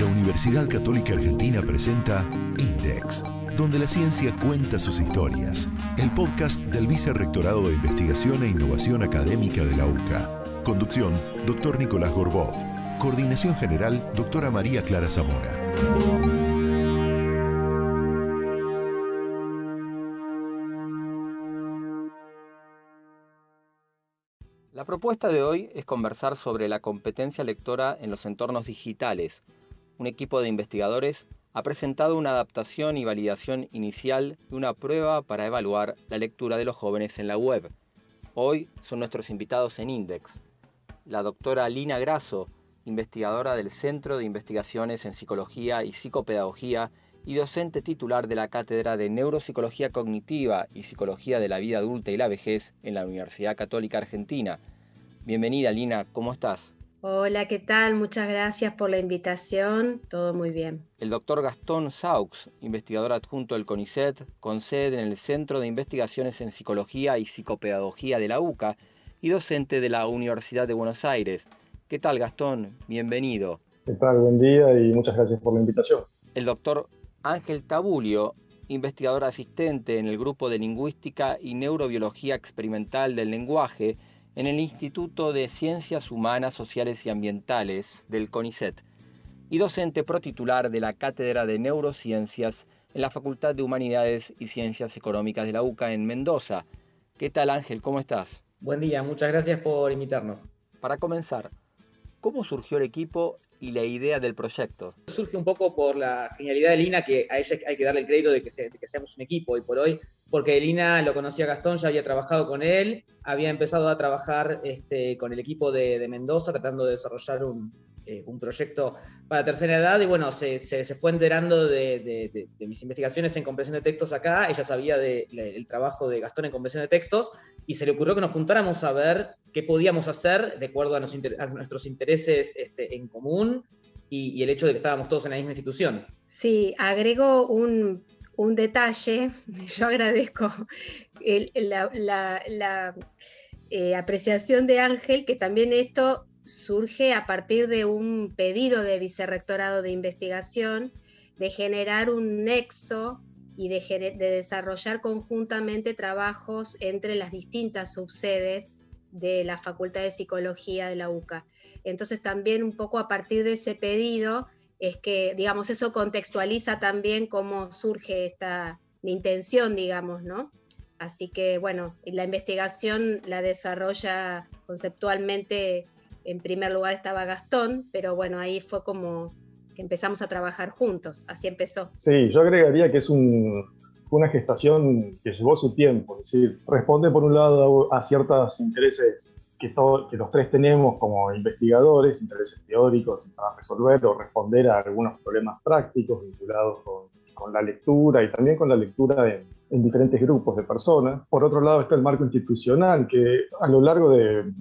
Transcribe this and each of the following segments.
La Universidad Católica Argentina presenta Index, donde la ciencia cuenta sus historias. El podcast del Vicerrectorado de Investigación e Innovación Académica de la UCA. Conducción, Dr. Nicolás Gorbov. Coordinación General, Dra. María Clara Zamora. La propuesta de hoy es conversar sobre la competencia lectora en los entornos digitales. Un equipo de investigadores ha presentado una adaptación y validación inicial de una prueba para evaluar la lectura de los jóvenes en la web. Hoy son nuestros invitados en Index. La doctora Lina Grasso, investigadora del Centro de Investigaciones en Psicología y Psicopedagogía y docente titular de la Cátedra de Neuropsicología Cognitiva y Psicología de la Vida Adulta y la Vejez en la Universidad Católica Argentina. Bienvenida, Lina, ¿cómo estás? Hola, ¿qué tal? Muchas gracias por la invitación. Todo muy bien. El doctor Gastón Saux, investigador adjunto del CONICET, con sede en el Centro de Investigaciones en Psicología y Psicopedagogía de la UCA y docente de la Universidad de Buenos Aires. ¿Qué tal, Gastón? Bienvenido. ¿Qué tal? Buen día y muchas gracias por la invitación. El doctor Ángel Tabulio, investigador asistente en el Grupo de Lingüística y Neurobiología Experimental del Lenguaje en el Instituto de Ciencias Humanas, Sociales y Ambientales del CONICET y docente protitular de la Cátedra de Neurociencias en la Facultad de Humanidades y Ciencias Económicas de la UCA en Mendoza. ¿Qué tal, Ángel? ¿Cómo estás? Buen día, muchas gracias por invitarnos. Para comenzar, ¿cómo surgió el equipo y la idea del proyecto? Surge un poco por la genialidad de Lina, que a ella hay que darle el crédito de que seamos un equipo hoy por hoy, porque Lina lo conocía a Gastón, ya había trabajado con él, había empezado a trabajar con el equipo de Mendoza, tratando de desarrollar un proyecto para tercera edad, y bueno, se fue enterando de mis investigaciones en comprensión de textos acá. Ella sabía del trabajo de Gastón en comprensión de textos, y se le ocurrió que nos juntáramos a ver qué podíamos hacer de acuerdo a nuestros intereses en común y el hecho de que estábamos todos en la misma institución. Sí, agrego un detalle. Yo agradezco la apreciación de Ángel, que también esto surge a partir de un pedido de Vicerrectorado de Investigación de generar un nexo y de desarrollar conjuntamente trabajos entre las distintas subsedes de la Facultad de Psicología de la UCA. Entonces también un poco a partir de ese pedido es que, digamos, eso contextualiza también cómo surge mi intención, digamos, ¿no? Así que, bueno, la investigación la desarrolla conceptualmente. En primer lugar estaba Gastón, pero bueno, ahí fue como que empezamos a trabajar juntos, así empezó. Sí, yo agregaría que fue una gestación que llevó su tiempo, es decir, responde por un lado a ciertos intereses que los tres tenemos como investigadores, intereses teóricos para resolver o responder a algunos problemas prácticos vinculados con la lectura y también con la lectura en diferentes grupos de personas. Por otro lado está el marco institucional, que a lo largo de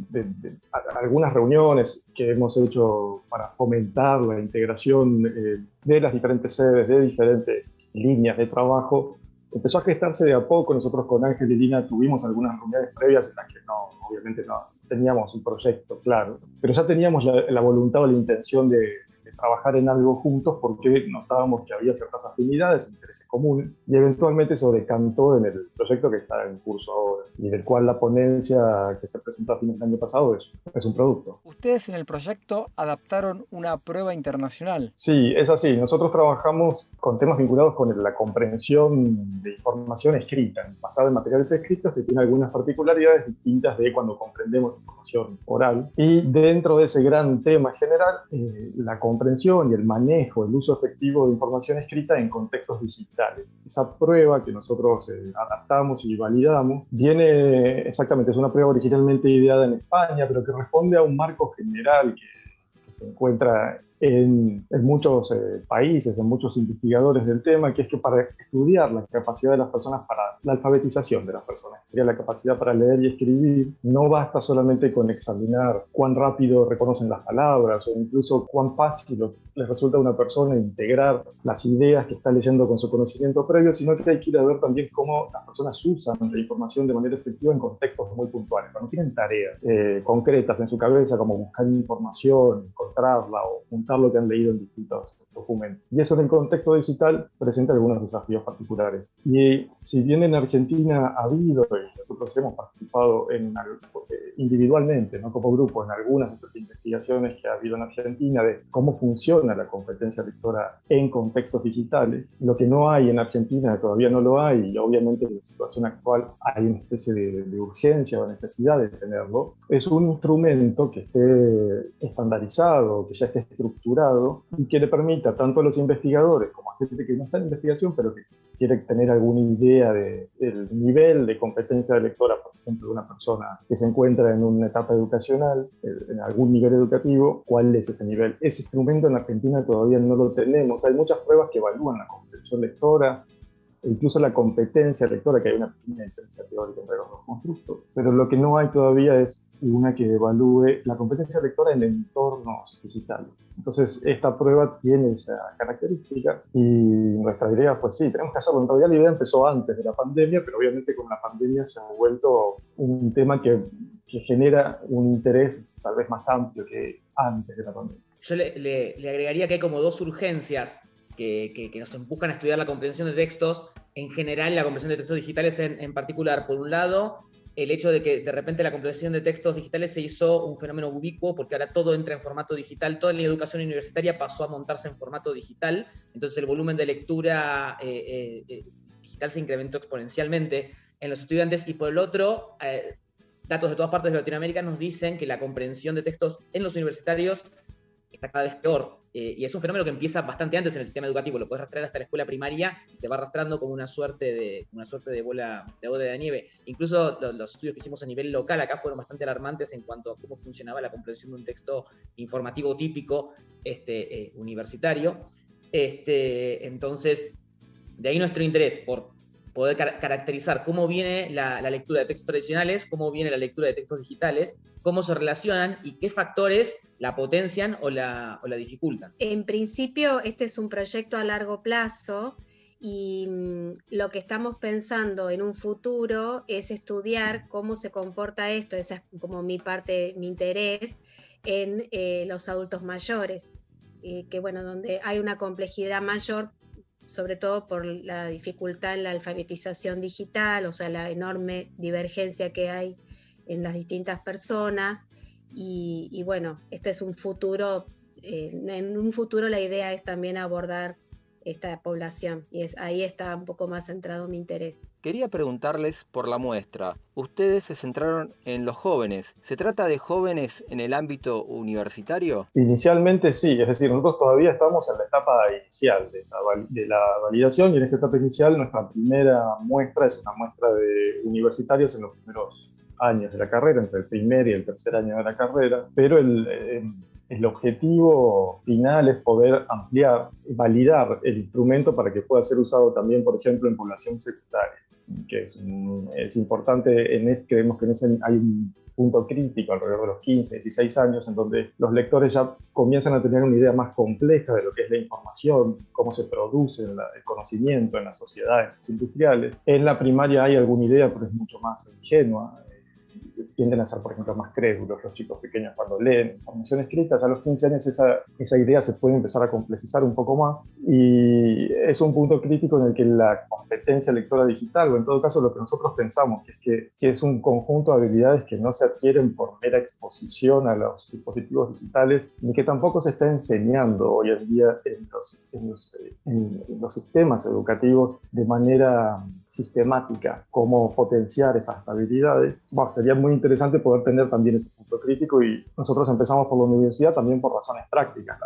algunas reuniones que hemos hecho para fomentar la integración de las diferentes sedes, de diferentes líneas de trabajo, empezó a gestarse de a poco. Nosotros con Ángel y Lina tuvimos algunas reuniones previas en las que obviamente no teníamos un proyecto claro, pero ya teníamos la voluntad o la intención de trabajar en algo juntos porque notábamos que había ciertas afinidades, intereses comunes, y eventualmente eso decantó en el proyecto que está en curso ahora y del cual la ponencia que se presentó a fines del año pasado es un producto. Ustedes en el proyecto adaptaron una prueba internacional. Sí, es así. Nosotros trabajamos con temas vinculados con la comprensión de información escrita, basada en materiales escritos, que tiene algunas particularidades distintas de cuando comprendemos información oral. Y dentro de ese gran tema general, la comprensión y el manejo, el uso efectivo de información escrita en contextos digitales. Esa prueba que nosotros adaptamos y validamos viene exactamente, es una prueba originalmente ideada en España, pero que responde a un marco general que se encuentra en muchos países, en muchos investigadores del tema, que es que para estudiar la capacidad de las personas, para la alfabetización de las personas, sería la capacidad para leer y escribir, no basta solamente con examinar cuán rápido reconocen las palabras o incluso cuán fácil les resulta a una persona integrar las ideas que está leyendo con su conocimiento previo, sino que hay que ir a ver también cómo las personas usan la información de manera efectiva en contextos muy puntuales, cuando tienen tareas concretas en su cabeza, como buscar información, encontrarla o juntar contar lo que han leído en distintos documentos. Y eso en el contexto digital presenta algunos desafíos particulares. Y si bien en Argentina ha habido, y nosotros hemos participado individualmente, no como grupo, en algunas de esas investigaciones que ha habido en Argentina de cómo funciona la competencia lectora en contextos digitales, lo que no hay en Argentina, todavía no lo hay, y obviamente en la situación actual hay una especie de urgencia o necesidad de tenerlo, es un instrumento que esté estandarizado, que ya esté estructurado y que le permita tanto a los investigadores como a gente que no está en investigación, pero que quiere tener alguna idea del nivel de competencia de lectora, por ejemplo, de una persona que se encuentra en una etapa educacional, en algún nivel educativo, ¿cuál es ese nivel? Ese instrumento en Argentina todavía no lo tenemos. Hay muchas pruebas que evalúan la comprensión lectora, incluso la competencia lectora, que hay una pequeña diferencia teórica entre los dos constructos, pero lo que no hay todavía es una que evalúe la competencia lectora en entornos digitales. Entonces, esta prueba tiene esa característica y nuestra idea fue, sí, tenemos que hacerlo. En realidad la idea empezó antes de la pandemia, pero obviamente con la pandemia se ha vuelto un tema que genera un interés tal vez más amplio que antes de la pandemia. Yo le agregaría que hay como dos urgencias que nos empujan a estudiar la comprensión de textos, en general la comprensión de textos digitales en particular. Por un lado, el hecho de que de repente la comprensión de textos digitales se hizo un fenómeno ubicuo, porque ahora todo entra en formato digital, toda la educación universitaria pasó a montarse en formato digital, entonces el volumen de lectura digital se incrementó exponencialmente en los estudiantes, y por el otro, datos de todas partes de Latinoamérica nos dicen que la comprensión de textos en los universitarios está cada vez peor. Y es un fenómeno que empieza bastante antes en el sistema educativo, lo puedes rastrear hasta la escuela primaria y se va arrastrando como una suerte de bola de nieve. Incluso los estudios que hicimos a nivel local acá fueron bastante alarmantes en cuanto a cómo funcionaba la comprensión de un texto informativo típico universitario. Entonces, de ahí nuestro interés por poder caracterizar cómo viene la lectura de textos tradicionales, cómo viene la lectura de textos digitales, cómo se relacionan y qué factores la potencian o la dificultan. En principio, este es un proyecto a largo plazo y lo que estamos pensando en un futuro es estudiar cómo se comporta esto, esa es como mi interés, en los adultos mayores, que bueno, donde hay una complejidad mayor, sobre todo por la dificultad en la alfabetización digital, o sea, la enorme divergencia que hay en las distintas personas, y bueno, este es un futuro, en un futuro la idea es también abordar esta población, y ahí está un poco más centrado mi interés. Quería preguntarles por la muestra. Ustedes se centraron en los jóvenes. ¿Se trata de jóvenes en el ámbito universitario? Inicialmente sí, es decir, nosotros todavía estamos en la etapa inicial de la validación, y en esta etapa inicial nuestra primera muestra es una muestra de universitarios en los primeros años de la carrera, entre el primer y el tercer año de la carrera, pero el objetivo final es poder ampliar, validar el instrumento para que pueda ser usado también, por ejemplo, en población secundaria, que es importante. Creemos que hay un punto crítico alrededor de los 15, 16 años, en donde los lectores ya comienzan a tener una idea más compleja de lo que es la información, cómo se produce el conocimiento en las sociedades industriales. En la primaria hay alguna idea, pero es mucho más ingenua. Tienden a ser, por ejemplo, más crédulos los chicos pequeños cuando leen información escrita. Ya a los 15 años esa idea se puede empezar a complejizar un poco más, y es un punto crítico en el que la competencia lectora digital, o en todo caso lo que nosotros pensamos, que es un conjunto de habilidades que no se adquieren por mera exposición a los dispositivos digitales, ni que tampoco se está enseñando hoy en día en los sistemas educativos de manera sistemática, cómo potenciar esas habilidades. Bueno, sería muy interesante poder tener también ese punto crítico, y nosotros empezamos por la universidad también por razones prácticas.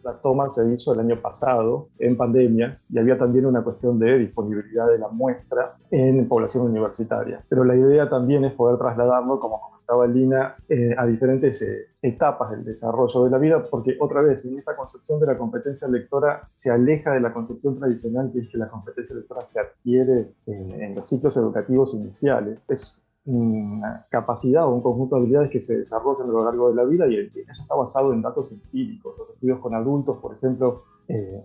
La toma se hizo el año pasado en pandemia, y había también una cuestión de disponibilidad de la muestra en población universitaria, pero la idea también es poder trasladarlo, como comentaba Lina, a diferentes etapas del desarrollo de la vida, porque otra vez, en esta concepción de la competencia lectora se aleja de la concepción tradicional, que es que la competencia lectora se adquiere en los ciclos educativos iniciales. Es una capacidad o un conjunto de habilidades que se desarrollan a lo largo de la vida, y eso está basado en datos empíricos. Los estudios con adultos, por ejemplo,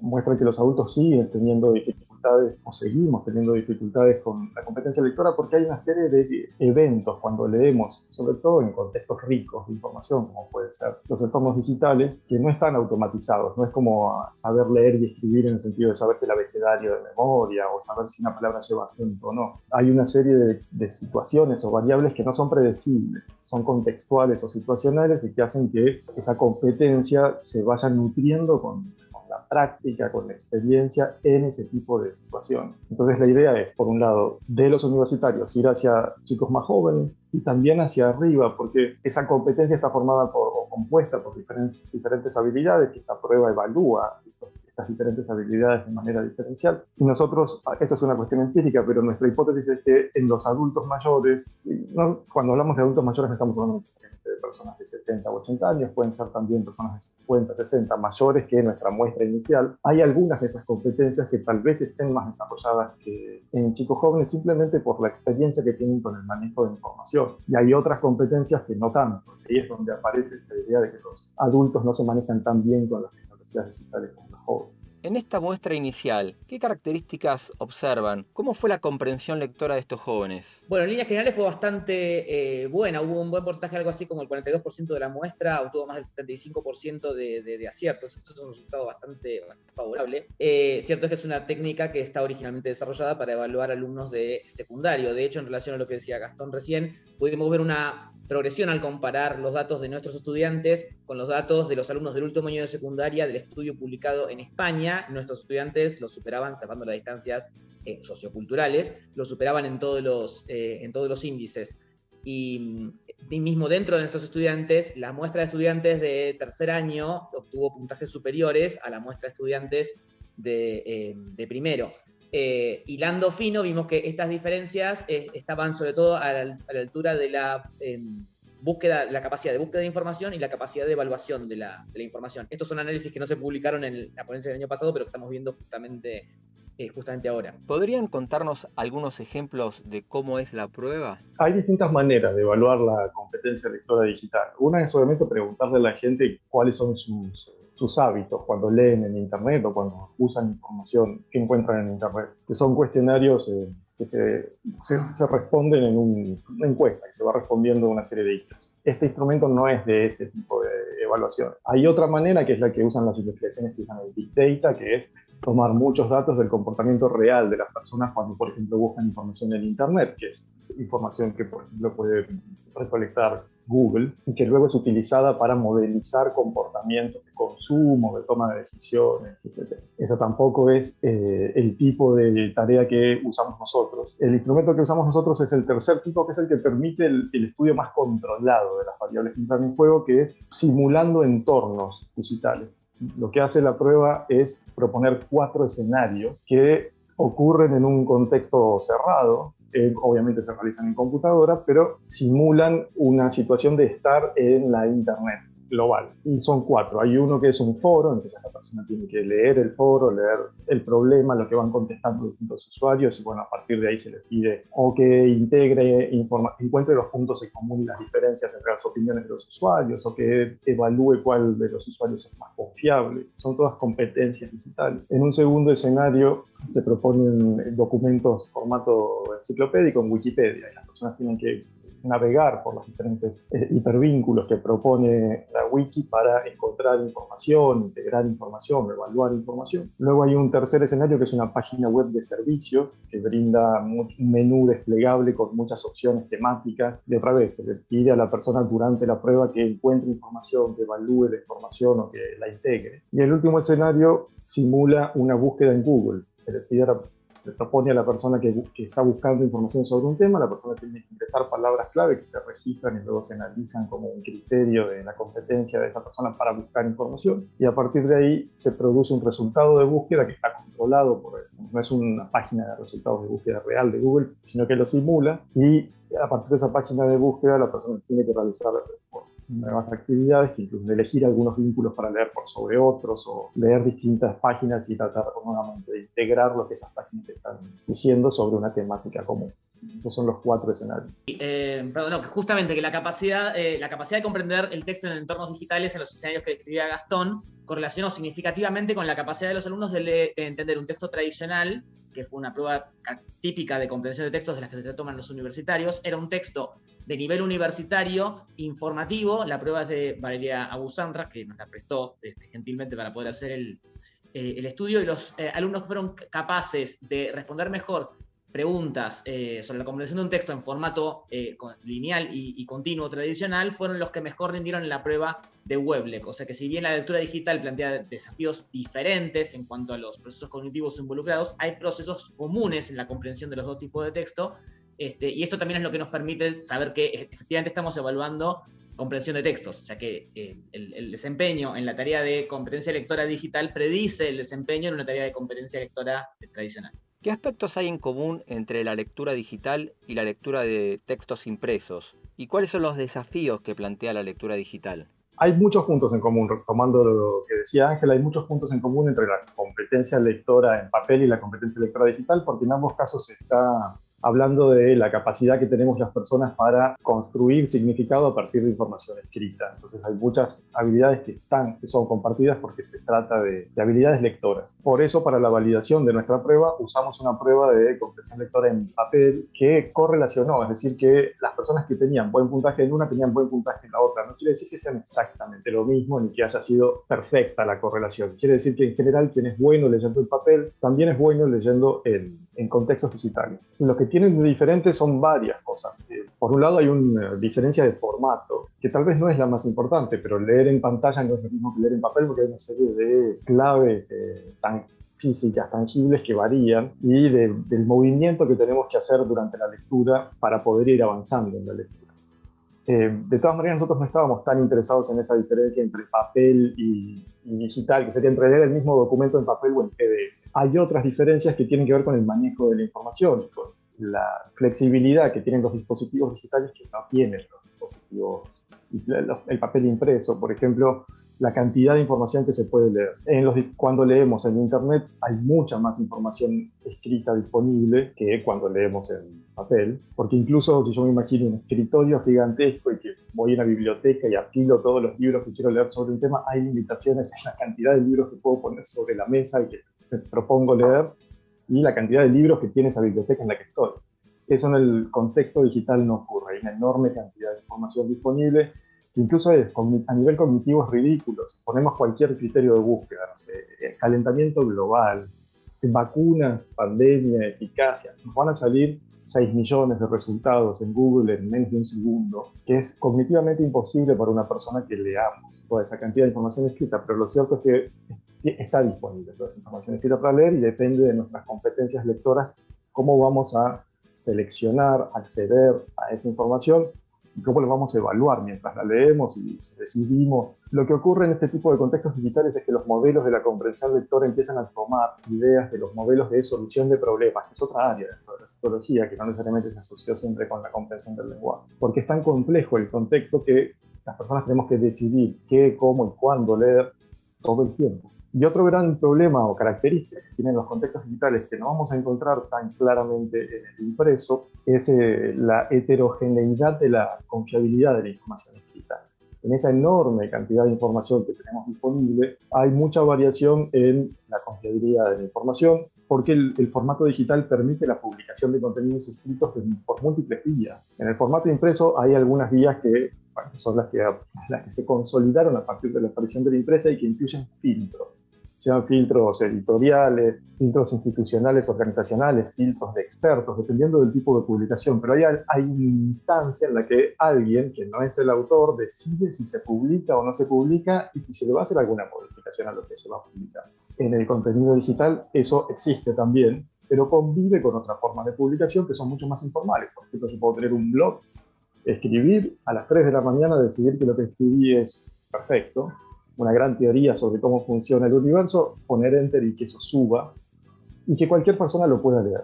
muestran que los adultos siguen teniendo dificultades dificultades, o seguimos teniendo dificultades con la competencia lectora, porque hay una serie de eventos cuando leemos, sobre todo en contextos ricos de información, como pueden ser los entornos digitales, que no están automatizados. No es como saber leer y escribir en el sentido de saberse el abecedario de memoria o saber si una palabra lleva acento o no. Hay una serie de situaciones o variables que no son predecibles, son contextuales o situacionales y que hacen que esa competencia se vaya nutriendo con la práctica, con la experiencia en ese tipo de situaciones. Entonces la idea es, por un lado, de los universitarios ir hacia chicos más jóvenes y también hacia arriba, porque esa competencia está formada o compuesta por diferentes habilidades que esta prueba evalúa estas diferentes habilidades de manera diferencial. Y nosotros, esto es una cuestión empírica, pero nuestra hipótesis es que en los adultos mayores, cuando hablamos de adultos mayores no estamos hablando de personas de 70 o 80 años, pueden ser también personas de 50, 60, mayores que nuestra muestra inicial. Hay algunas de esas competencias que tal vez estén más desarrolladas que en chicos jóvenes, simplemente por la experiencia que tienen con el manejo de información. Y hay otras competencias que no tanto. Y ahí es donde aparece esta idea de que los adultos no se manejan tan bien con las tecnologías digitales como los jóvenes. En esta muestra inicial, ¿qué características observan? ¿Cómo fue la comprensión lectora de estos jóvenes? Bueno, en líneas generales fue bastante buena. Hubo un buen porcentaje, algo así como el 42% de la muestra, obtuvo más del 75% de aciertos. Esto es un resultado bastante favorable. Cierto es que es una técnica que está originalmente desarrollada para evaluar alumnos de secundario. De hecho, en relación a lo que decía Gastón recién, pudimos ver una progresión al comparar los datos de nuestros estudiantes con los datos de los alumnos del último año de secundaria del estudio publicado en España. Nuestros estudiantes los superaban, sacando las distancias socioculturales, los superaban en todos los índices. Y mismo dentro de nuestros estudiantes, la muestra de estudiantes de tercer año obtuvo puntajes superiores a la muestra de estudiantes de primero. Hilando fino, vimos que estas diferencias estaban sobre todo a la altura de la capacidad de búsqueda de información y la capacidad de evaluación de la información. Estos son análisis que no se publicaron en la ponencia del año pasado, pero que estamos viendo justamente ahora. ¿Podrían contarnos algunos ejemplos de cómo es la prueba? Hay distintas maneras de evaluar la competencia lectora digital. Una es obviamente preguntarle a la gente cuáles son sus hábitos cuando leen en Internet o cuando usan información que encuentran en Internet, que son cuestionarios que se responden en una encuesta, que se va respondiendo una serie de ítems. Este instrumento no es de ese tipo de evaluación. Hay otra manera, que es la que usan las investigaciones que usan el Big Data, que es tomar muchos datos del comportamiento real de las personas cuando, por ejemplo, buscan información en Internet, que es información que, por ejemplo, puede recolectar Google y que luego es utilizada para modelizar comportamientos de consumo, de toma de decisiones, etc. Eso tampoco es el tipo de tarea que usamos nosotros. El instrumento que usamos nosotros es el tercer tipo, que es el que permite el estudio más controlado de las variables que entran en juego, que es simulando entornos digitales. Lo que hace la prueba es proponer 4 escenarios que ocurren en un contexto cerrado. Obviamente se realizan en computadora, pero simulan una situación de estar en la Internet global. Y son 4. Hay uno que es un foro, entonces la persona tiene que leer el foro, leer el problema, lo que van contestando distintos usuarios, y bueno, a partir de ahí se les pide o que encuentre los puntos en común y las diferencias entre las opiniones de los usuarios, o que evalúe cuál de los usuarios es más confiable. Son todas competencias digitales. En un segundo escenario se proponen documentos formato enciclopédico en Wikipedia, y las personas tienen que navegar por los diferentes hipervínculos que propone la wiki para encontrar información, integrar información, evaluar información. Luego hay un tercer escenario que es una página web de servicios que brinda un menú desplegable con muchas opciones temáticas. Y otra vez, se le pide a la persona durante la prueba que encuentre información, que evalúe la información o que la integre. Y el último escenario simula una búsqueda en Google. Se le propone a la persona que está buscando información sobre un tema, la persona tiene que ingresar palabras clave que se registran y luego se analizan como un criterio de la competencia de esa persona para buscar información, y a partir de ahí se produce un resultado de búsqueda que está controlado no es una página de resultados de búsqueda real de Google, sino que lo simula, y a partir de esa página de búsqueda la persona tiene que realizar nuevas actividades que incluyen elegir algunos vínculos para leer por sobre otros, o leer distintas páginas y tratar nuevamente de integrar lo que esas páginas están diciendo sobre una temática común. Esos son los 4 escenarios. Justamente que la capacidad de comprender el texto en entornos digitales, en los escenarios que describía Gastón, correlacionó significativamente con la capacidad de los alumnos de entender un texto tradicional que fue una prueba típica de comprensión de textos de las que se toman los universitarios. Era un texto de nivel universitario informativo. La prueba es de Valeria Abusandra, que nos la prestó gentilmente para poder hacer el estudio, y los alumnos fueron capaces de responder mejor preguntas sobre la comprensión de un texto en formato lineal y continuo tradicional, fueron los que mejor rindieron en la prueba de Weblek. O sea que si bien la lectura digital plantea desafíos diferentes en cuanto a los procesos cognitivos involucrados, hay procesos comunes en la comprensión de los dos tipos de texto, y esto también es lo que nos permite saber que efectivamente estamos evaluando comprensión de textos, o sea que el desempeño en la tarea de competencia lectora digital predice el desempeño en una tarea de competencia lectora tradicional. ¿Qué aspectos hay en común entre la lectura digital y la lectura de textos impresos? ¿Y cuáles son los desafíos que plantea la lectura digital? Hay muchos puntos en común, retomando lo que decía Ángel, hay muchos puntos en común entre la competencia lectora en papel y la competencia lectora digital, porque en ambos casos se está hablando de la capacidad que tenemos las personas para construir significado a partir de información escrita. Entonces hay muchas habilidades que son compartidas porque se trata de habilidades lectoras. Por eso, para la validación de nuestra prueba, usamos una prueba de comprensión lectora en papel que correlacionó, es decir, que las personas que tenían buen puntaje en una tenían buen puntaje en la otra. No quiere decir que sean exactamente lo mismo ni que haya sido perfecta la correlación. Quiere decir que en general quien es bueno leyendo en papel también es bueno leyendo en contextos digitales. Lo que tienen de diferente son varias cosas. Por un lado hay una diferencia de formato, que tal vez no es la más importante, pero leer en pantalla no es lo mismo que leer en papel porque hay una serie de claves tan físicas, tangibles, que varían, y del movimiento que tenemos que hacer durante la lectura para poder ir avanzando en la lectura. De todas maneras, nosotros no estábamos tan interesados en esa diferencia entre papel y digital, que sería entre leer el mismo documento en papel o en PDF. Hay otras diferencias que tienen que ver con el manejo de la información y con la flexibilidad que tienen los dispositivos digitales que no tienen los dispositivos, el papel impreso. Por ejemplo, la cantidad de información que se puede leer. Cuando leemos en Internet hay mucha más información escrita disponible que cuando leemos en papel, porque incluso si yo me imagino un escritorio gigantesco y que voy a una biblioteca y apilo todos los libros que quiero leer sobre un tema, hay limitaciones en la cantidad de libros que puedo poner sobre la mesa y que me propongo leer, y la cantidad de libros que tiene esa biblioteca en la que estoy. Eso en el contexto digital no ocurre. Hay una enorme cantidad de información disponible, que incluso a nivel cognitivo es ridículo. Si ponemos cualquier criterio de búsqueda, no sé, calentamiento global, vacunas, pandemia, eficacia, nos van a salir 6 millones de resultados en Google en menos de un segundo, que es cognitivamente imposible para una persona que leamos toda esa cantidad de información escrita, pero lo cierto es que está disponible toda esa información escrita para leer, y depende de nuestras competencias lectoras cómo vamos a seleccionar, acceder a esa información y cómo lo vamos a evaluar mientras la leemos y decidimos. Lo que ocurre en este tipo de contextos digitales es que los modelos de la comprensión lectora empiezan a tomar ideas de los modelos de solución de problemas, que es otra área de la psicología que no necesariamente se asocia siempre con la comprensión del lenguaje, porque es tan complejo el contexto que las personas tenemos que decidir qué, cómo y cuándo leer todo el tiempo. Y otro gran problema o característica que tienen los contextos digitales que no vamos a encontrar tan claramente en el impreso es la heterogeneidad de la confiabilidad de la información escrita. En esa enorme cantidad de información que tenemos disponible, hay mucha variación en la confiabilidad de la información, porque el formato digital permite la publicación de contenidos escritos por múltiples vías. En el formato impreso hay algunas vías que son las que se consolidaron a partir de la aparición de la impresa y que incluyen filtros. Sean filtros editoriales, filtros institucionales, organizacionales, filtros de expertos, dependiendo del tipo de publicación. Pero hay una instancia en la que alguien, que no es el autor, decide si se publica o no se publica y si se le va a hacer alguna modificación a lo que se va a publicar. En el contenido digital eso existe también, pero convive con otra forma de publicación que son mucho más informales. Por ejemplo, yo puedo tener un blog, escribir a las 3 de la mañana, decidir que lo que escribí es perfecto, una gran teoría sobre cómo funciona el universo, poner enter y que eso suba, y que cualquier persona lo pueda leer.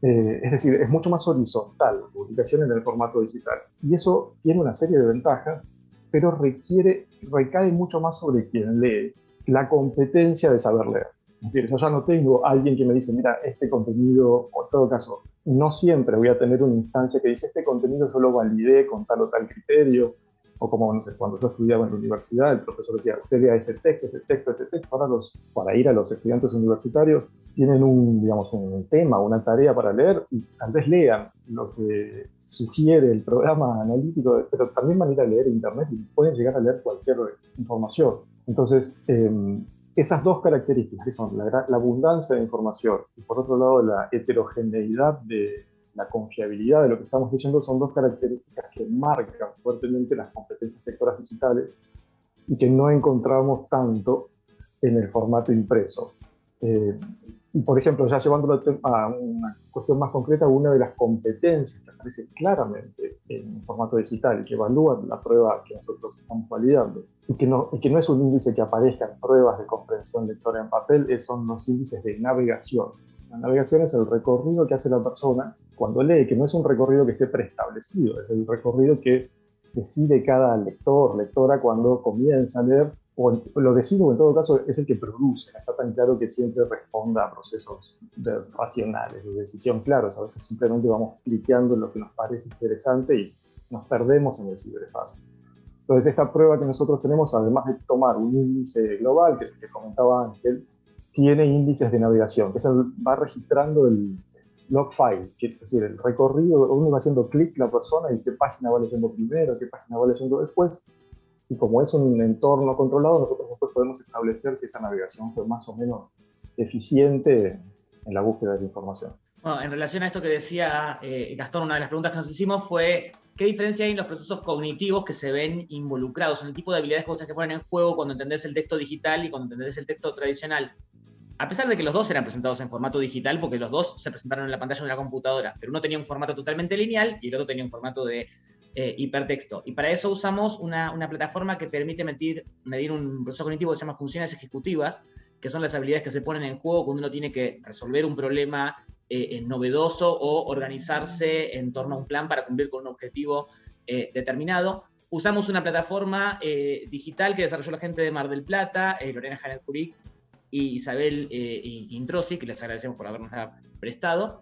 Es decir, es mucho más horizontal la publicación en el formato digital. Y eso tiene una serie de ventajas, pero recae mucho más sobre quien lee la competencia de saber leer. Es decir, yo ya no tengo a alguien que me dice, mira, este contenido, o en todo caso, no siempre voy a tener una instancia que dice, este contenido yo lo validé con tal o tal criterio, O como, no sé, cuando yo estudiaba en la universidad, el profesor decía, usted lea este texto, este texto, este texto. Ahora para ir a los estudiantes universitarios tienen un tema, una tarea para leer y tal vez lean lo que sugiere el programa analítico, pero también van a ir a leer internet y pueden llegar a leer cualquier información. Entonces, esas dos características, que son la abundancia de información y por otro lado la heterogeneidad de la confiabilidad de lo que estamos diciendo, son dos características que marcan fuertemente las competencias lectoras digitales y que no encontramos tanto en el formato impreso. Y por ejemplo, ya llevándolo a una cuestión más concreta, una de las competencias que aparece claramente en formato digital y que evalúan la prueba que nosotros estamos validando, y que no es un índice que aparezca en pruebas de comprensión lectora en papel, son los índices de navegación. La navegación es el recorrido que hace la persona cuando lee, que no es un recorrido que esté preestablecido, es el recorrido que decide cada lector, lectora cuando comienza a leer, o lo decide, o en todo caso es el que produce. Está tan claro que siempre responda a procesos racionales, de decisión claros. A veces simplemente vamos cliqueando en lo que nos parece interesante y nos perdemos en el ciberespacio. Entonces, esta prueba que nosotros tenemos, además de tomar un índice global, que es el que comentaba Ángel, tiene índices de navegación, que va registrando el log file, es decir, el recorrido, donde va haciendo clic la persona y qué página va leyendo primero, qué página va leyendo después. Y como es un entorno controlado, nosotros después podemos establecer si esa navegación fue más o menos eficiente en la búsqueda de la información. Bueno, en relación a esto que decía Gastón, una de las preguntas que nos hicimos fue ¿qué diferencia hay en los procesos cognitivos que se ven involucrados, en el tipo de habilidades que ustedes que ponen en juego cuando entendés el texto digital y cuando entendés el texto tradicional? A pesar de que los dos eran presentados en formato digital, porque los dos se presentaron en la pantalla de una computadora, pero uno tenía un formato totalmente lineal y el otro tenía un formato de hipertexto. Y para eso usamos una plataforma que permite medir un proceso cognitivo que se llama funciones ejecutivas, que son las habilidades que se ponen en juego cuando uno tiene que resolver un problema novedoso o organizarse en torno a un plan para cumplir con un objetivo determinado. Usamos una plataforma digital que desarrolló la gente de Mar del Plata, Lorena Janet-Curí y Isabel Introsi, que les agradecemos por habernos prestado.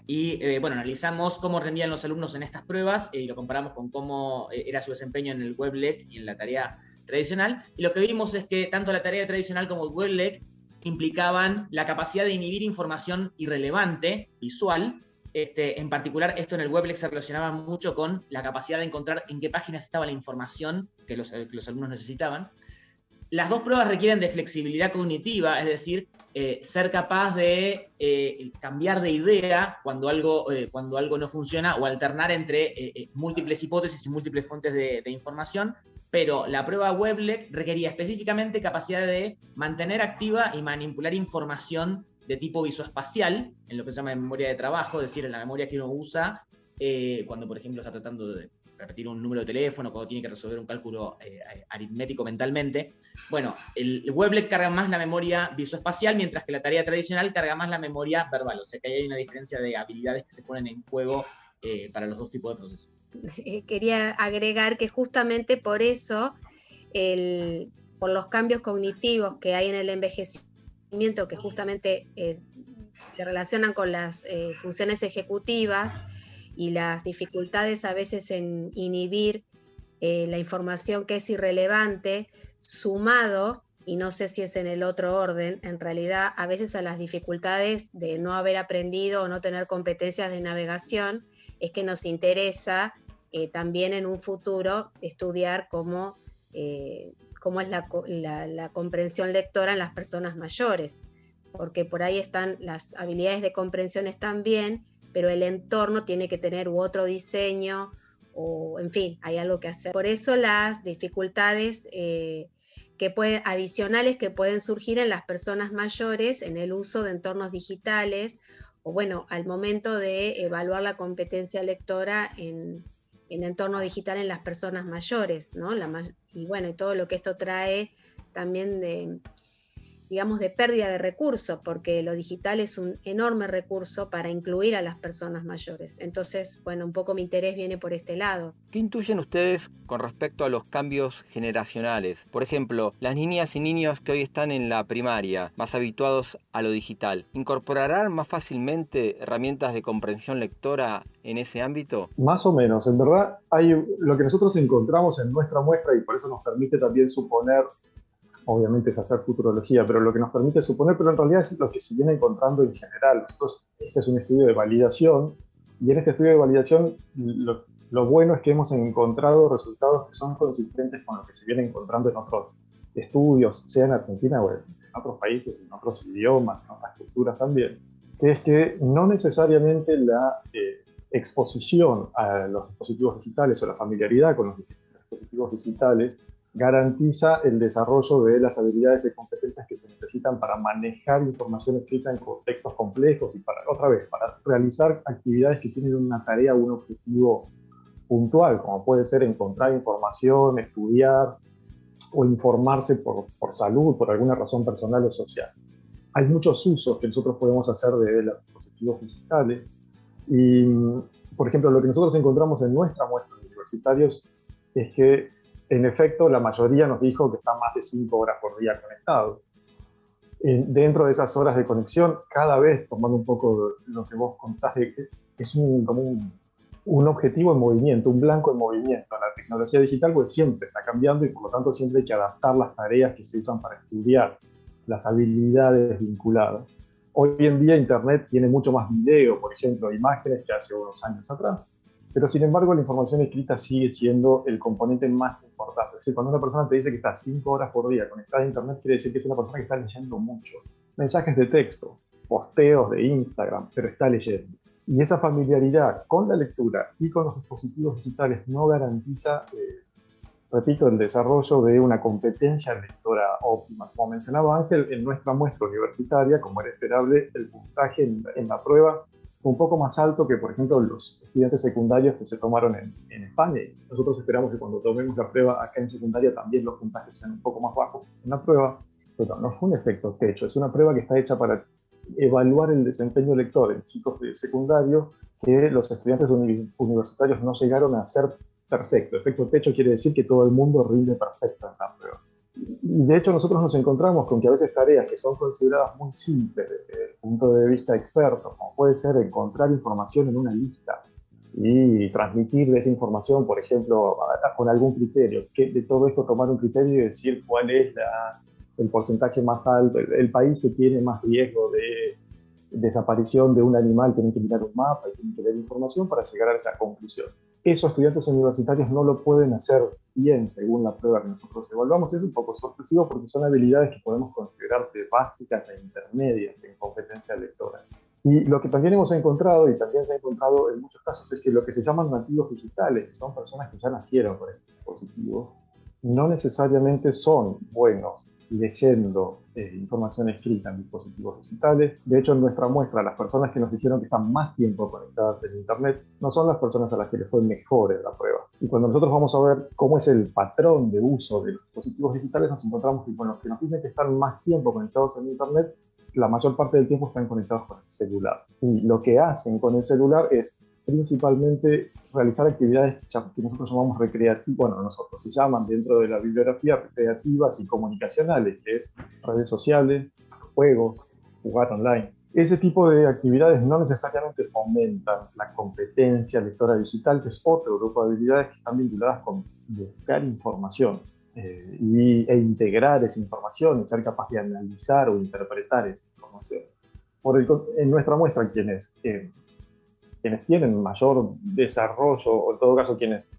Y bueno, analizamos cómo rendían los alumnos en estas pruebas y lo comparamos con cómo era su desempeño en el WebLec y en la tarea tradicional. Y lo que vimos es que tanto la tarea tradicional como el WebLec implicaban la capacidad de inhibir información irrelevante, visual. En particular, esto en el WebLec se relacionaba mucho con la capacidad de encontrar en qué páginas estaba la información que los alumnos necesitaban. Las dos pruebas requieren de flexibilidad cognitiva, es decir, ser capaz de cambiar de idea cuando algo no funciona o alternar entre múltiples hipótesis y múltiples fuentes de información, pero la prueba WebLec requería específicamente capacidad de mantener activa y manipular información de tipo visoespacial, en lo que se llama memoria de trabajo, es decir, en la memoria que uno usa cuando, por ejemplo, está tratando de repetir un número de teléfono, cuando tiene que resolver un cálculo aritmético mentalmente. Bueno, el WebLec carga más la memoria visoespacial, mientras que la tarea tradicional carga más la memoria verbal. O sea que ahí hay una diferencia de habilidades que se ponen en juego para los dos tipos de procesos. Quería agregar que justamente por eso, por los cambios cognitivos que hay en el envejecimiento, que justamente se relacionan con las funciones ejecutivas, y las dificultades a veces en inhibir la información que es irrelevante, sumado, y no sé si es en el otro orden, en realidad a veces a las dificultades de no haber aprendido o no tener competencias de navegación, es que nos interesa también en un futuro estudiar cómo es la comprensión lectora en las personas mayores, porque por ahí están las habilidades de comprensión están bien, pero el entorno tiene que tener otro diseño, o en fin, hay algo que hacer. Por eso las dificultades adicionales que pueden surgir en las personas mayores en el uso de entornos digitales, o bueno, al momento de evaluar la competencia lectora en entorno digital en las personas mayores, ¿no? Y bueno, y todo lo que esto trae también digamos, de pérdida de recursos, porque lo digital es un enorme recurso para incluir a las personas mayores. Entonces, bueno, un poco mi interés viene por este lado. ¿Qué intuyen ustedes con respecto a los cambios generacionales? Por ejemplo, las niñas y niños que hoy están en la primaria, más habituados a lo digital, ¿incorporarán más fácilmente herramientas de comprensión lectora en ese ámbito? Más o menos, en verdad, lo que nosotros encontramos en nuestra muestra, y por eso nos permite también suponer, obviamente es hacer futurología, pero lo que nos permite suponer, pero en realidad es lo que se viene encontrando en general. Nosotros, este es un estudio de validación, y en este estudio de validación lo bueno es que hemos encontrado resultados que son consistentes con lo que se viene encontrando en otros estudios, sea en Argentina o en otros países, en otros idiomas, en otras culturas también, que es que no necesariamente la exposición a los dispositivos digitales o la familiaridad con los dispositivos digitales garantiza el desarrollo de las habilidades y competencias que se necesitan para manejar información escrita en contextos complejos y para realizar actividades que tienen una tarea o un objetivo puntual, como puede ser encontrar información, estudiar o informarse por salud, por alguna razón personal o social. Hay muchos usos que nosotros podemos hacer de los dispositivos digitales y, por ejemplo, lo que nosotros encontramos en nuestra muestra de universitarios es que, en efecto, la mayoría nos dijo que están más de 5 horas por día conectados. Dentro de esas horas de conexión, cada vez, tomando un poco lo que vos contaste, es como un objetivo en movimiento, un blanco en movimiento. La tecnología digital pues siempre está cambiando y por lo tanto siempre hay que adaptar las tareas que se usan para estudiar, las habilidades vinculadas. Hoy en día Internet tiene mucho más video, por ejemplo, imágenes que hace unos años atrás, pero sin embargo la información escrita sigue siendo el componente más importante. Es decir, cuando una persona te dice que está 5 horas por día conectada a Internet, quiere decir que es una persona que está leyendo mucho. Mensajes de texto, posteos de Instagram, pero está leyendo. Y esa familiaridad con la lectura y con los dispositivos digitales no garantiza, repito, el desarrollo de una competencia lectora óptima. Como mencionaba Ángel, en nuestra muestra universitaria, como era esperable, el puntaje en la prueba fue un poco más alto que, por ejemplo, los estudiantes secundarios que se tomaron en España. Nosotros esperamos que cuando tomemos la prueba acá en secundaria también los puntajes sean un poco más bajos en la prueba, pero no fue un efecto techo, es una prueba que está hecha para evaluar el desempeño lector en chicos de secundario que los estudiantes universitarios no llegaron a ser perfecto. Efecto techo quiere decir que todo el mundo rinde perfecto en la prueba. Y de hecho nosotros nos encontramos con que a veces tareas que son consideradas muy simples desde el punto de vista experto, como puede ser encontrar información en una lista y transmitir esa información, por ejemplo, con algún criterio, que de todo esto tomar un criterio y decir cuál es el porcentaje más alto, el país que tiene más riesgo de desaparición de un animal, tienen que mirar un mapa y tienen que ver información para llegar a esa conclusión. Esos estudiantes universitarios no lo pueden hacer bien según la prueba que nosotros evaluamos. Es un poco sorpresivo porque son habilidades que podemos considerar de básicas e intermedias en competencia lectora. Y lo que también hemos encontrado, y también se ha encontrado en muchos casos, es que lo que se llaman nativos digitales, que son personas que ya nacieron con estos dispositivos, no necesariamente son buenos leyendo información escrita en dispositivos digitales. De hecho, en nuestra muestra, las personas que nos dijeron que están más tiempo conectadas en Internet no son las personas a las que les fue mejor en la prueba. Y cuando nosotros vamos a ver cómo es el patrón de uso de los dispositivos digitales, nos encontramos que con los que nos dicen que están más tiempo conectados en Internet, la mayor parte del tiempo están conectados con el celular. Y lo que hacen con el celular es principalmente realizar actividades que nosotros llamamos recreativas, bueno, nosotros se llaman dentro de la bibliografía recreativas y comunicacionales, que es redes sociales, juegos, jugar online. Ese tipo de actividades no necesariamente fomentan la competencia lectora digital, que es otro grupo de habilidades que están vinculadas con buscar información e integrar esa información y ser capaz de analizar o interpretar esa información. En nuestra muestra, quienes tienen mayor desarrollo, o en todo caso a quienes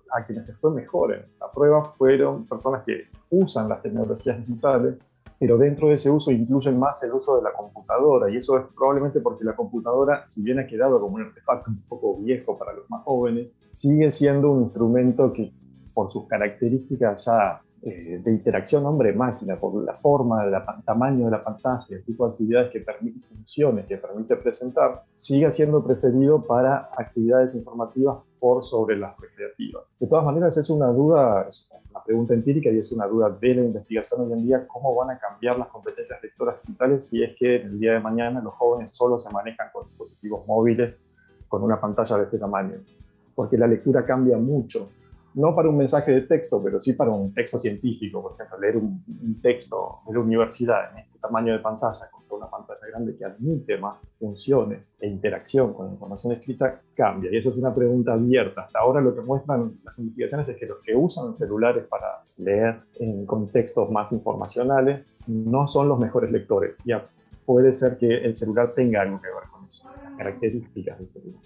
les fue mejor en la prueba, fueron personas que usan las tecnologías digitales, pero dentro de ese uso incluyen más el uso de la computadora, y eso es probablemente porque la computadora, si bien ha quedado como un artefacto un poco viejo para los más jóvenes, sigue siendo un instrumento que, por sus características ya de interacción hombre-máquina, por la forma, el tamaño de la pantalla, el tipo de actividades que permite, funciones que permite presentar, sigue siendo preferido para actividades informativas por sobre las recreativas. De todas maneras, es una pregunta empírica y es una duda de la investigación hoy en día, cómo van a cambiar las competencias lectoras digitales si es que el día de mañana los jóvenes solo se manejan con dispositivos móviles con una pantalla de este tamaño. Porque la lectura cambia mucho. No para un mensaje de texto, pero sí para un texto científico. Por ejemplo, leer un texto de la universidad en este tamaño de pantalla, con una pantalla grande que admite más funciones e interacción con la información escrita, cambia. Y eso es una pregunta abierta. Hasta ahora lo que muestran las investigaciones es que los que usan celulares para leer en contextos más informacionales no son los mejores lectores. Ya puede ser que el celular tenga algo que ver con eso, las características del celular.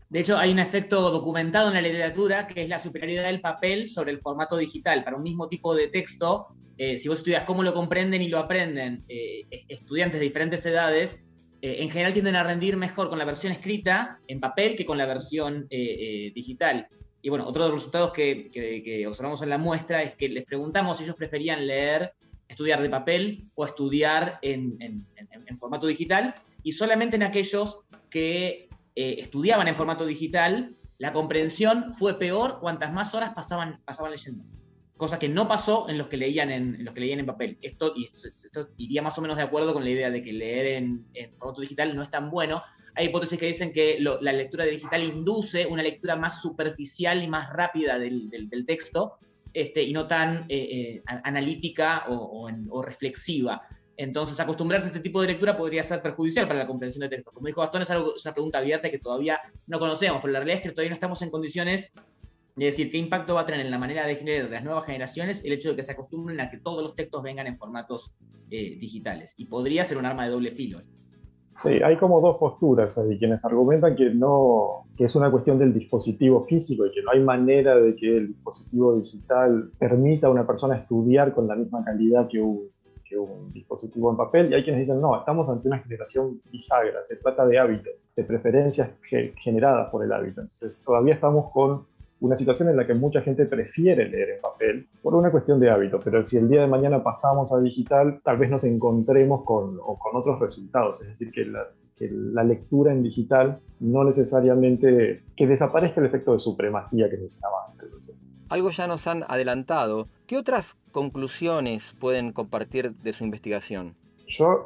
De hecho, hay un efecto documentado en la literatura que es la superioridad del papel sobre el formato digital. Para un mismo tipo de texto, si vos estudias cómo lo comprenden y lo aprenden estudiantes de diferentes edades, en general tienden a rendir mejor con la versión escrita en papel que con la versión digital. Y bueno, otro de los resultados que observamos en la muestra es que les preguntamos si ellos preferían estudiar de papel o estudiar en formato digital, y solamente en aquellos que estudiaban en formato digital, la comprensión fue peor cuantas más horas pasaban leyendo. Cosa que no pasó en los que leían en papel. Esto iría más o menos de acuerdo con la idea de que leer en formato digital no es tan bueno. Hay hipótesis que dicen que la lectura digital induce una lectura más superficial y más rápida del texto, y no tan analítica o reflexiva. Entonces, acostumbrarse a este tipo de lectura podría ser perjudicial para la comprensión de textos. Como dijo Gastón, es una pregunta abierta que todavía no conocemos, pero la realidad es que todavía no estamos en condiciones de decir qué impacto va a tener en la manera de leer de las nuevas generaciones el hecho de que se acostumbren a que todos los textos vengan en formatos digitales. Y podría ser un arma de doble filo esto. Sí, hay como dos posturas ahí, quienes argumentan que es una cuestión del dispositivo físico y que no hay manera de que el dispositivo digital permita a una persona estudiar con la misma calidad que un dispositivo en papel, y hay quienes dicen, no, estamos ante una generación bisagra, se trata de hábitos, de preferencias generadas por el hábito. Entonces, todavía estamos con una situación en la que mucha gente prefiere leer en papel por una cuestión de hábito, pero si el día de mañana pasamos a digital, tal vez nos encontremos con otros resultados, es decir, que la lectura en digital no necesariamente, que desaparezca el efecto de supremacía que mencionaba antes. Algo ya nos han adelantado. ¿Qué otras conclusiones pueden compartir de su investigación?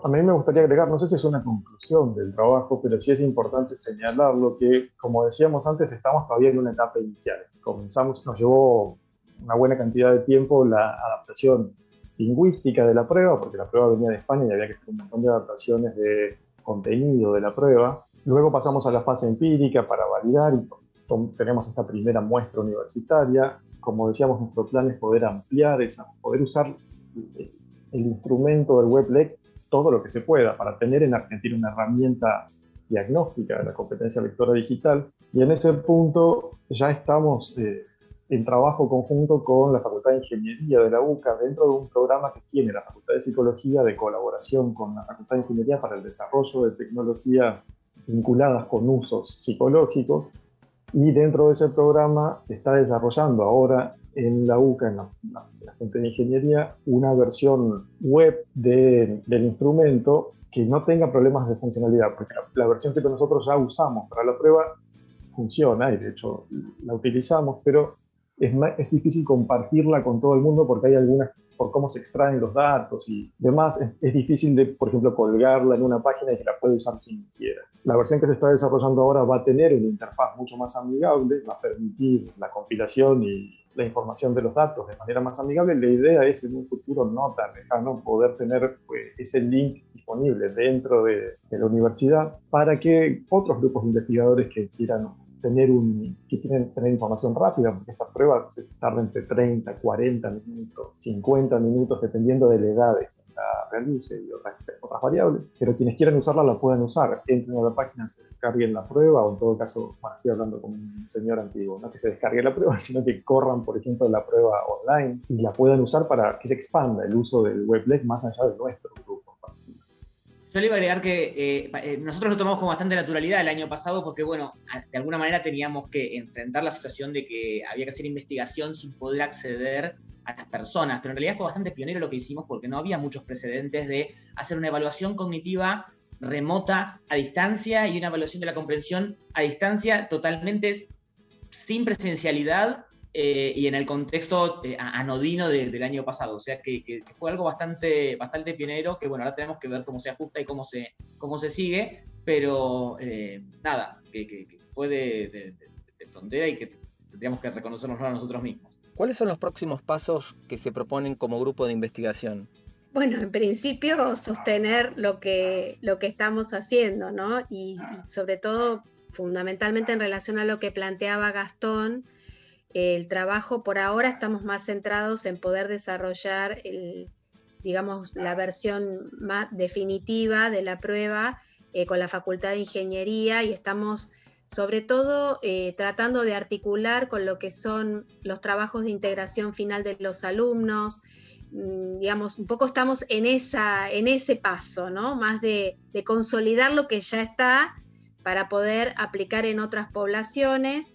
A mí me gustaría agregar, no sé si es una conclusión del trabajo, pero sí es importante señalarlo que, como decíamos antes, estamos todavía en una etapa inicial. Nos llevó una buena cantidad de tiempo la adaptación lingüística de la prueba, porque la prueba venía de España y había que hacer un montón de adaptaciones de contenido de la prueba. Luego pasamos a la fase empírica para validar y tenemos esta primera muestra universitaria. Como decíamos, nuestro plan es poder ampliar poder usar el instrumento del WebLec todo lo que se pueda para tener en Argentina una herramienta diagnóstica de la competencia lectora digital. Y en ese punto ya estamos en trabajo conjunto con la Facultad de Ingeniería de la UCA dentro de un programa que tiene la Facultad de Psicología de colaboración con la Facultad de Ingeniería para el desarrollo de tecnologías vinculadas con usos psicológicos. Y dentro de ese programa se está desarrollando ahora en la UCA, en la Facultad de Ingeniería, una versión web del instrumento que no tenga problemas de funcionalidad, porque la versión que nosotros ya usamos para la prueba funciona y de hecho la utilizamos, pero es difícil compartirla con todo el mundo porque hay algunas, por cómo se extraen los datos y demás, es difícil de, por ejemplo, colgarla en una página y que la puede usar quien quiera. La versión que se está desarrollando ahora va a tener una interfaz mucho más amigable, va a permitir la compilación y la información de los datos de manera más amigable. La idea es en un futuro no tan lejano poder tener ese link disponible dentro de la universidad para que otros grupos de investigadores que quieran tener información rápida, porque esta prueba se tarda entre 30, 40 minutos, 50 minutos, dependiendo de la edad de quien la realice y otras variables, pero quienes quieran usarla la pueden usar. Entren a la página, se descarguen la prueba, o en todo caso, bueno, estoy hablando como un señor antiguo, no que se descargue la prueba, sino que corran, por ejemplo, la prueba online y la puedan usar para que se expanda el uso del WebLec más allá de nuestro grupo. Yo le iba a agregar que nosotros lo tomamos con bastante naturalidad el año pasado porque, bueno, de alguna manera teníamos que enfrentar la situación de que había que hacer investigación sin poder acceder a las personas, pero en realidad fue bastante pionero lo que hicimos porque no había muchos precedentes de hacer una evaluación cognitiva remota a distancia y una evaluación de la comprensión a distancia totalmente sin presencialidad y en el contexto anodino del año pasado. O sea que fue algo bastante pionero, que bueno, ahora tenemos que ver cómo se ajusta y cómo se sigue, pero nada, que fue de frontera y que tendríamos que reconocernos a nosotros mismos. ¿Cuáles son los próximos pasos que se proponen como grupo de investigación? Bueno, en principio sostener lo que estamos haciendo, ¿no? Y sobre todo, fundamentalmente en relación a lo que planteaba Gastón, el trabajo por ahora estamos más centrados en poder desarrollar la versión más definitiva de la prueba con la Facultad de Ingeniería, y estamos sobre todo tratando de articular con lo que son los trabajos de integración final de los alumnos. Digamos, un poco estamos en ese paso, ¿no? Más de consolidar lo que ya está para poder aplicar en otras poblaciones,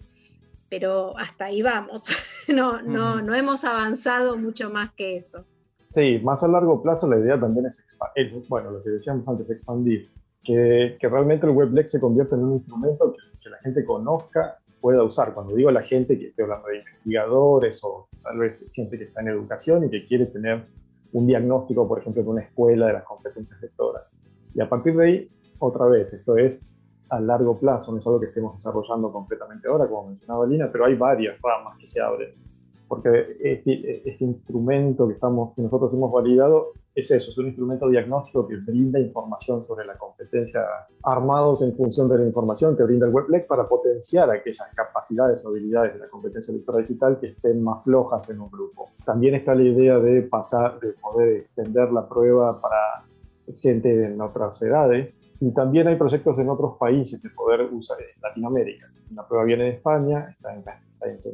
pero hasta ahí vamos. No hemos avanzado mucho más que eso. Sí, más a largo plazo la idea también es lo que decíamos antes, expandir, que realmente el WebLec se convierta en un instrumento que la gente conozca, pueda usar. Cuando digo la gente, que estoy hablando de investigadores o tal vez gente que está en educación y que quiere tener un diagnóstico, por ejemplo, de una escuela, de las competencias lectoras. Y a partir de ahí, otra vez, esto es a largo plazo, no es algo que estemos desarrollando completamente ahora, como mencionaba Lina, pero hay varias ramas que se abren, porque este instrumento que nosotros hemos validado es eso, es un instrumento diagnóstico que brinda información sobre la competencia, armados en función de la información que brinda el WebLec para potenciar aquellas capacidades o habilidades de la competencia lectora digital que estén más flojas en un grupo. También está la idea de poder extender la prueba para gente en otras edades, y también hay proyectos en otros países de poder usar en Latinoamérica. La prueba viene de España, está en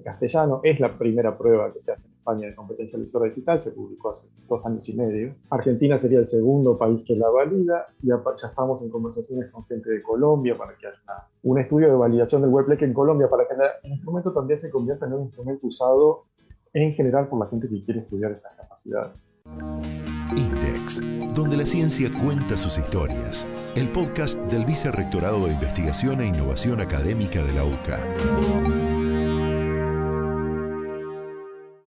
castellano, es la primera prueba que se hace en España de competencia lectora digital, se publicó hace 2 años y medio. Argentina sería el segundo país que la valida, y ya estamos en conversaciones con gente de Colombia para que haya un estudio de validación del WebLec en Colombia, para que el instrumento también se convierta en un instrumento usado en general por la gente que quiere estudiar estas capacidades. INDEX, donde la ciencia cuenta sus historias. El podcast del Vicerrectorado de Investigación e Innovación Académica de la UCA.